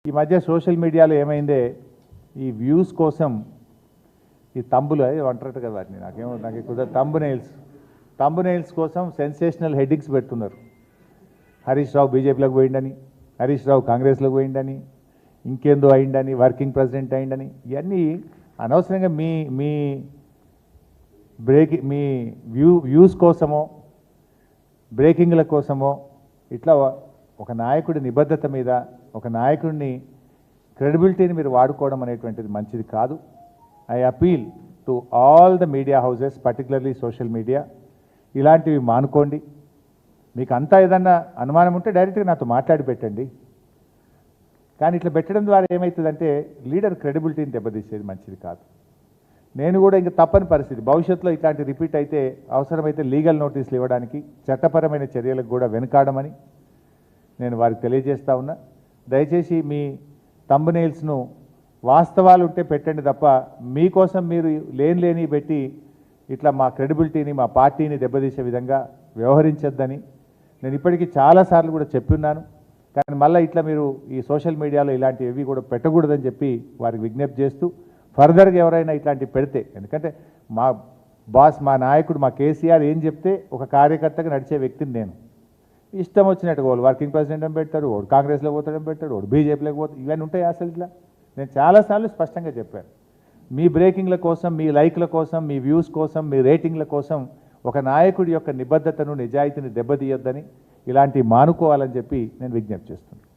ఈ మధ్య సోషల్ మీడియాలో ఏమైందే ఈ వ్యూస్ కోసం ఈ తంబులు అంటారట కదా వాటిని నాకు ఎక్కువ తంబునైల్స్ కోసం సెన్సేషనల్ హెడ్డింగ్స్ పెడుతున్నారు. హరీష్ రావు బీజేపీలోకి పోయిండని, హరీష్ రావు కాంగ్రెస్లోకి పోయిండని, ఇంకేందో అయిండని, వర్కింగ్ ప్రెసిడెంట్ అయిండని, ఇవన్నీ అనవసరంగా మీ వ్యూస్ కోసమో బ్రేకింగ్ల కోసమో ఇట్లా ఒక నాయకుడి నిబద్ధత మీద ఒక నాయకుడిని క్రెడిబిలిటీని మీరు వాడుకోవడం అనేటువంటిది మంచిది కాదు. I appeal to all the media houses, particularly social media, ఇలాంటివి మానుకోండి. మీకు అంతా ఏదన్నా అనుమానం ఉంటే డైరెక్ట్గా నాతో మాట్లాడి పెట్టండి. కానీ ఇట్లా పెట్టడం ద్వారా ఏమవుతుందంటే లీడర్ క్రెడిబిలిటీని దెబ్బతీసేది మంచిది కాదు. నేను కూడా ఇంకా తప్పని పరిస్థితి, భవిష్యత్తులో ఇట్లాంటి రిపీట్ అయితే అవసరమైతే లీగల్ నోటీసులు ఇవ్వడానికి, చట్టపరమైన చర్యలకు కూడా వెనుకాడమని నేను వారికి తెలియజేస్తా ఉన్నా. దయచేసి మీ థంబ్నెయిల్స్ను వాస్తవాలు ఉంటే పెట్టండి తప్ప మీకోసం మీరు లేని పెట్టి ఇట్లా మా క్రెడిబిలిటీని మా పార్టీని దెబ్బతీసే విధంగా వ్యవహరించొద్దని నేను ఇప్పటికీ చాలాసార్లు కూడా చెప్పున్నాను. కానీ మళ్ళీ ఇట్లా మీరు ఈ సోషల్ మీడియాలో ఇలాంటివి కూడా పెట్టకూడదని చెప్పి వారికి విజ్ఞప్తి చేస్తూ, ఫర్దర్గా ఎవరైనా ఇట్లాంటివి పెడితే, ఎందుకంటే మా బాస్, మా నాయకుడు, మా కేసీఆర్ ఏం చెప్తే ఒక కార్యకర్తగా నడిచే వ్యక్తిని నేను. ఇష్టం వచ్చినట్టుగా వాళ్ళు వర్కింగ్ ప్రెసిడెంట్ అని పెడతాడు, వాడు కాంగ్రెస్లో పోతాడని పెట్టాడు, వాడు బీజేపీలోకి పోతాడు, ఇవన్నీ ఉంటాయి అసలు ఇట్లా. నేను చాలాసార్లు స్పష్టంగా చెప్పాను, మీ బ్రేకింగ్ల కోసం, మీ లైక్ల కోసం, మీ వ్యూస్ కోసం, మీ రేటింగ్ల కోసం ఒక నాయకుడి యొక్క నిబద్ధతను, నిజాయితీని దెబ్బతీయొద్దని, ఇలాంటివి మానుకోవాలని చెప్పి నేను విజ్ఞప్తి చేస్తున్నాను.